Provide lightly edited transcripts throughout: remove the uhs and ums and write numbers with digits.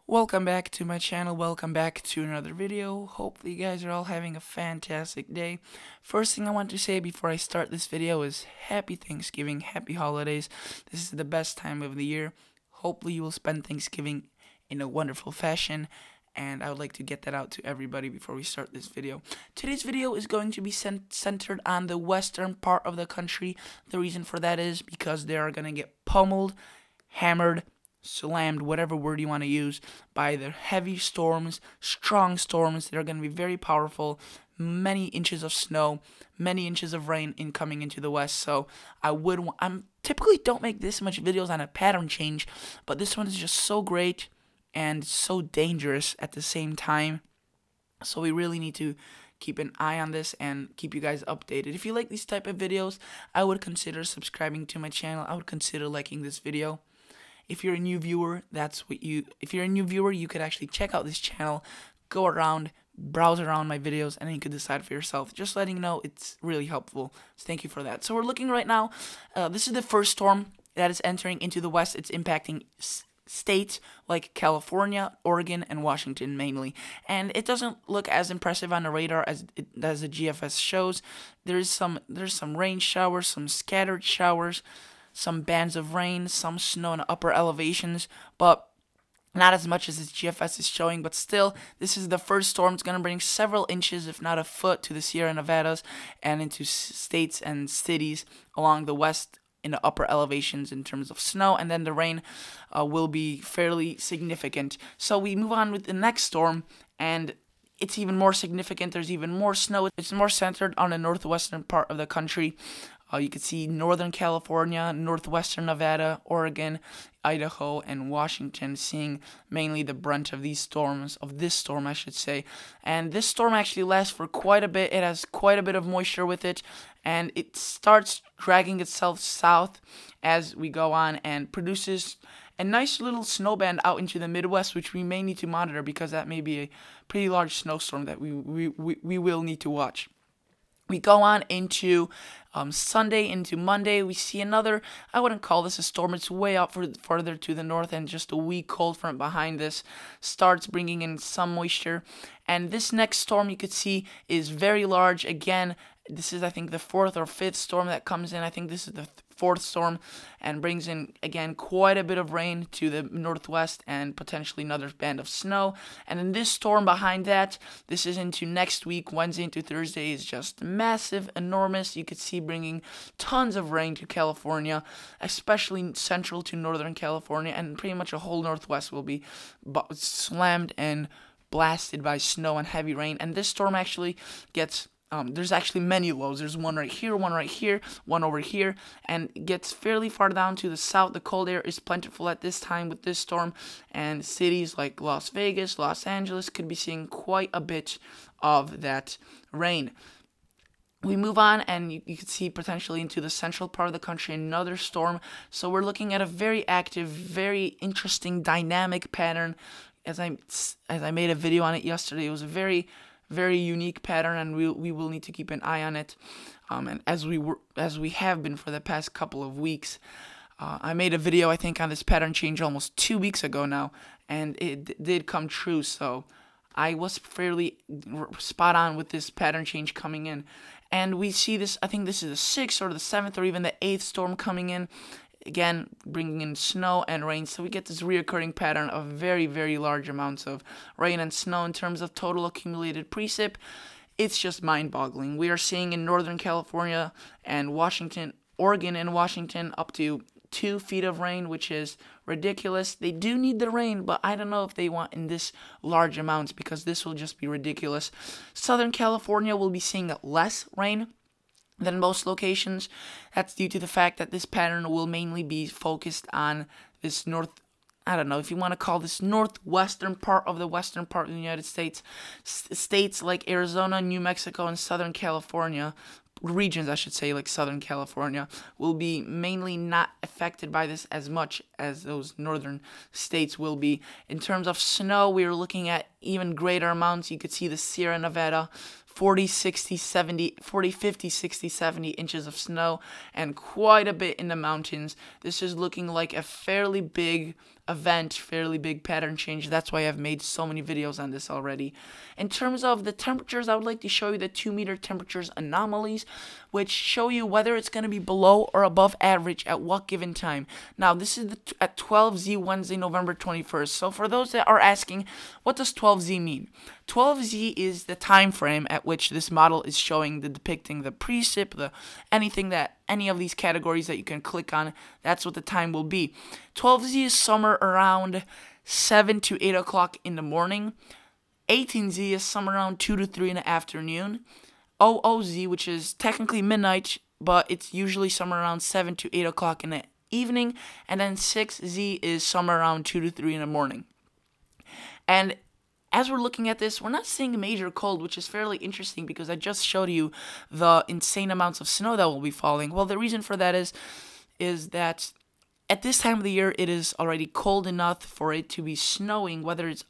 Welcome back to my channel, welcome back to another video. Hopefully you guys are all having a fantastic day. First thing I want to say before I start this video is happy Thanksgiving, happy holidays. This is the best time of the year. Hopefully you will spend Thanksgiving in a wonderful fashion, and I would like to get that out to everybody before we start this video. Today's video is going to be centered on the western part of the country. The reason for that is because they are going to get pummeled, hammered, slammed, whatever word you want to use, by the heavy storms, strong storms. They're going to be very powerful, many inches of snow, many inches of rain incoming into the west. So I'm typically don't make this much videos on a pattern change, but this one is just so great and so dangerous at the same time. So we really need to keep an eye on this and keep you guys updated. If you like these type of videos, I would consider subscribing to my channel. I would consider liking this video. If you're a new viewer, you could actually check out this channel, go around, browse around my videos, and then you could decide for yourself. Just letting you know, it's really helpful. So thank you for that. So we're looking right now. This is the first storm that is entering into the west. It's impacting states like California, Oregon, and Washington mainly. And it doesn't look as impressive on the radar as the GFS shows. There's some rain showers, some scattered showers, some bands of rain, some snow in the upper elevations, but not as much as its GFS is showing. But still, this is the first storm. It's going to bring several inches, if not a foot, to the Sierra Nevadas and into states and cities along the west in the upper elevations in terms of snow, and then the rain will be fairly significant. So we move on with the next storm, and it's even more significant. There's even more snow. It's more centered on the northwestern part of the country. You can see Northern California, northwestern Nevada, Oregon, Idaho, and Washington seeing mainly the brunt of these storms, of this storm I should say. And this storm actually lasts for quite a bit. It has quite a bit of moisture with it, and it starts dragging itself south as we go on and produces a nice little snow band out into the Midwest, which we may need to monitor because that may be a pretty large snowstorm that we will need to watch. We go on into Sunday, into Monday. We see another, I wouldn't call this a storm. It's way out further to the north, and just a weak cold front behind this starts bringing in some moisture. And this next storm you could see is very large. Again, this is, I think, the fourth or fifth storm that comes in. I think this is the fourth storm, and brings in, again, quite a bit of rain to the northwest and potentially another band of snow. And then this storm behind that, this is into next week, Wednesday into Thursday, is just massive, enormous. You could see bringing tons of rain to California, especially central to northern California, and pretty much a whole northwest will be slammed and blasted by snow and heavy rain. And this storm actually gets there's actually many lows. There's one right here, one over here, and it gets fairly far down to the south. The cold air is plentiful at this time with this storm, and cities like Las Vegas, Los Angeles could be seeing quite a bit of that rain. We move on, and you can see potentially into the central part of the country another storm. So we're looking at a very active, very interesting, dynamic pattern. As I made a video on it yesterday, it was a very unique pattern, and we will need to keep an eye on it, and as we have been for the past couple of weeks. I made a video, I think, on this pattern change almost 2 weeks ago now, and it did come true. So I was fairly spot on with this pattern change coming in, and we see this. I think this is the 6th or the 7th or even the 8th storm coming in. Again, bringing in snow and rain, so we get this reoccurring pattern of very large amounts of rain and snow. In terms of total accumulated precip, it's just mind-boggling. We are seeing in Northern California and Washington, Oregon and Washington, up to 2 feet of rain, which is ridiculous. They do need the rain, but I don't know if they want in this large amounts, because this will just be ridiculous. Southern California will be seeing less rain than most locations. That's due to the fact that this pattern will mainly be focused on this I don't know if you want to call this northwestern part of the western part of the United States. States like Arizona, New Mexico, and Southern California, regions I should say, like Southern California, will be mainly not affected by this as much as those northern states will be. In terms of snow, we are looking at even greater amounts. You could see the Sierra Nevada, 40, 60, 70, 40, 50, 60, 70 inches of snow, and quite a bit in the mountains. This is looking like a fairly big event, fairly big pattern change. That's why I've made so many videos on this already. In terms of the temperatures, I would like to show you the 2-meter temperatures anomalies, which show you whether it's going to be below or above average at what given time. Now, this is at 12Z Wednesday, November 21st. So for those that are asking, what does 12Z mean? 12Z is the time frame at which this model is showing depicting the precip, any of these categories that you can click on. That's what the time will be. 12Z is somewhere around 7 to 8 o'clock in the morning. 18Z is somewhere around 2 to 3 in the afternoon. 00Z, which is technically midnight, but it's usually somewhere around 7 to 8 o'clock in the evening. And then 6Z is somewhere around 2 to 3 in the morning. And as we're looking at this, we're not seeing major cold, which is fairly interesting because I just showed you the insane amounts of snow that will be falling. Well, the reason for that is that at this time of the year, it is already cold enough for it to be snowing, whether it's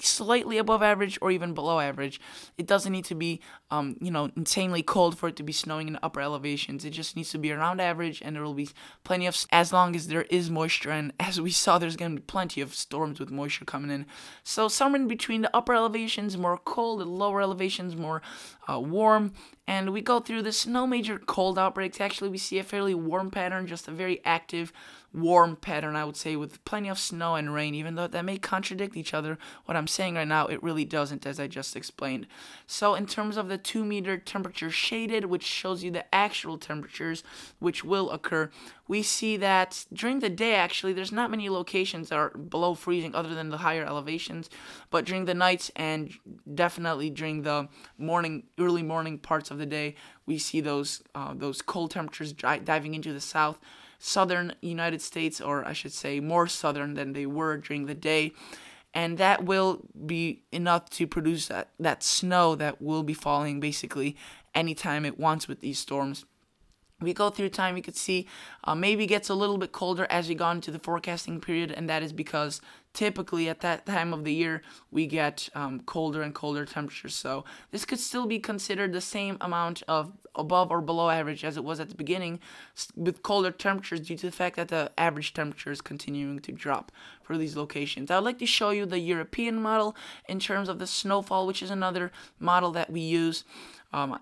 slightly above average or even below average. It doesn't need to be insanely cold for it to be snowing in the upper elevations. It just needs to be around average, and there will be plenty of, as long as there is moisture, and as we saw, there's going to be plenty of storms with moisture coming in. So somewhere in between the upper elevations more cold, the lower elevations more warm, and we go through this, no major cold outbreaks. Actually, we see a fairly warm pattern, just a very active warm pattern, I would say, with plenty of snow and rain. Even though that may contradict each other, what I'm saying right now, it really doesn't, as I just explained. So in terms of the 2-meter temperature shaded, which shows you the actual temperatures which will occur, we see that during the day, actually, there's not many locations that are below freezing other than the higher elevations, but during the nights and definitely during the early morning parts of the day, we see those cold temperatures diving into the southern United States, or I should say more southern than they were during the day, and that will be enough to produce that snow that will be falling basically anytime it wants with these storms. We go through time, you could see maybe gets a little bit colder as we go into the forecasting period, and that is because typically at that time of the year we get colder and colder temperatures. So this could still be considered the same amount of above or below average as it was at the beginning, with colder temperatures due to the fact that the average temperature is continuing to drop for these locations. I would like to show you the European model in terms of the snowfall, which is another model that we use.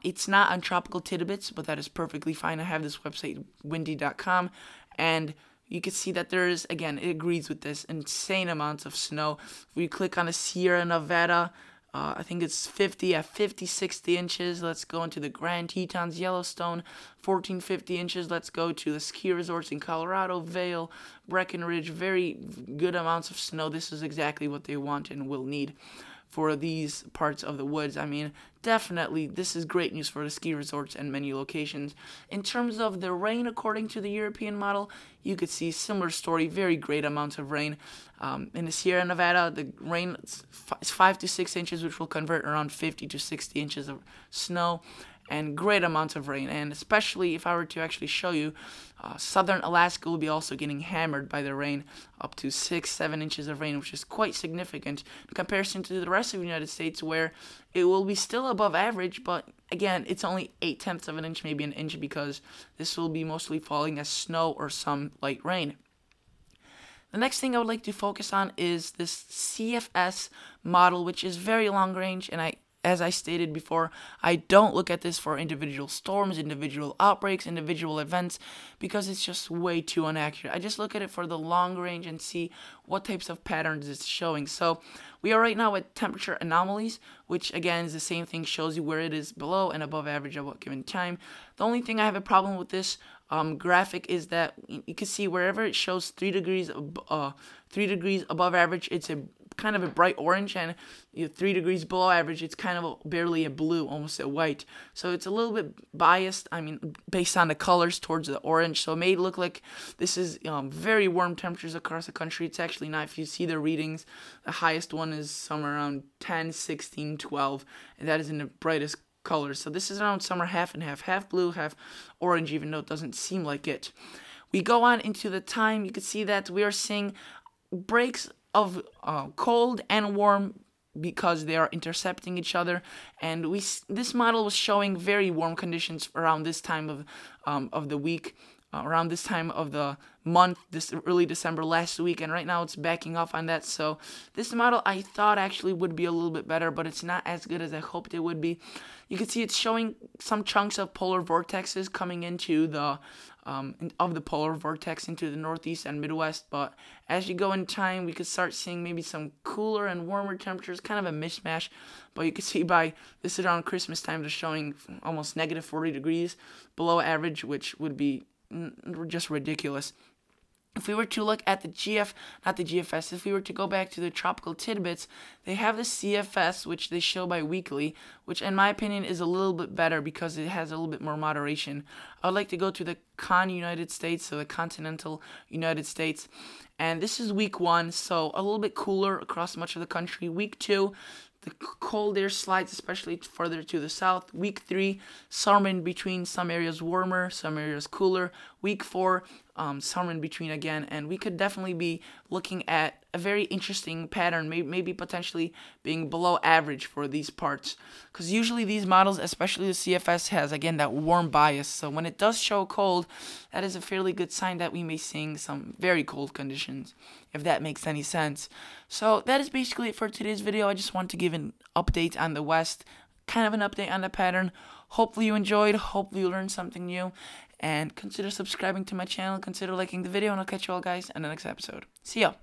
It's not on Tropical Tidbits, but that is perfectly fine. I have this website, windy.com, and you can see that there is, again, it agrees with this, insane amounts of snow. If we click on the Sierra Nevada, I think it's 60 inches. Let's go into the Grand Tetons, Yellowstone, 1450 inches. Let's go to the ski resorts in Colorado, Vail, Breckenridge, very good amounts of snow. This is exactly what they want and will need for these parts of the woods. I mean, definitely, this is great news for the ski resorts and many locations. In terms of the rain, according to the European model, you could see similar story, very great amounts of rain. In the Sierra Nevada, the rain is 5 to 6 inches, which will convert around 50 to 60 inches of snow, and great amounts of rain. And especially if I were to actually show you, southern Alaska will be also getting hammered by the rain, up to 6-7 inches of rain, which is quite significant in comparison to the rest of the United States, where it will be still above average, but again, it's only 0.8 of an inch, maybe an inch, because this will be mostly falling as snow or some light rain. The next thing I would like to focus on is this CFS model, which is very long range, and as I stated before, I don't look at this for individual storms, individual outbreaks, individual events, because it's just way too inaccurate. I just look at it for the long range and see what types of patterns it's showing. So we are right now at temperature anomalies, which again is the same thing, shows you where it is below and above average at what given time. The only thing I have a problem with this graphic is that you can see wherever it shows 3 degrees above average, it's a kind of a bright orange, and 3 degrees below average, it's kind of barely a blue, almost a white. So it's a little bit biased, I mean, based on the colors towards the orange. So it may look like this is very warm temperatures across the country. It's actually not. If you see the readings, the highest one is somewhere around 10, 16, 12, and that is in the brightest colors. So this is around somewhere half and half blue, half orange, even though it doesn't seem like it. We go on into the time. You can see that we are seeing breaks of cold and warm because they are intercepting each other, and this model was showing very warm conditions around this time of the week. around this time of the month, this early December last week, and right now it's backing off on that. So this model I thought actually would be a little bit better, but it's not as good as I hoped it would be. You can see it's showing some chunks of polar vortexes coming into the of the polar vortex into the northeast and midwest, but as you go in time, we could start seeing maybe some cooler and warmer temperatures, kind of a mishmash. But you can see by this is around Christmas time, they're showing almost negative 40 degrees below average, which would be just ridiculous. If we were to look at the GFS, if we were to go back to the tropical tidbits, they have the CFS, which they show bi-weekly, which in my opinion is a little bit better because it has a little bit more moderation. I would like to go to the United States, so the continental United States, and this is week 1, so a little bit cooler across much of the country. Week 2, the cold air slides, especially further to the south. Week 3, somewhere in between, some areas warmer, some areas cooler. Week 4, somewhere in between again, and we could definitely be looking at a very interesting pattern, maybe potentially being below average for these parts, because usually these models, especially the CFS, has again that warm bias. So when it does show cold, that is a fairly good sign that we may be seeing some very cold conditions, if that makes any sense. So that is basically it for today's video. I just want to give an update on the West, kind of an update on the pattern. Hopefully you enjoyed, hopefully you learned something new, and consider subscribing to my channel, consider liking the video, and I'll catch you all guys in the next episode. See ya!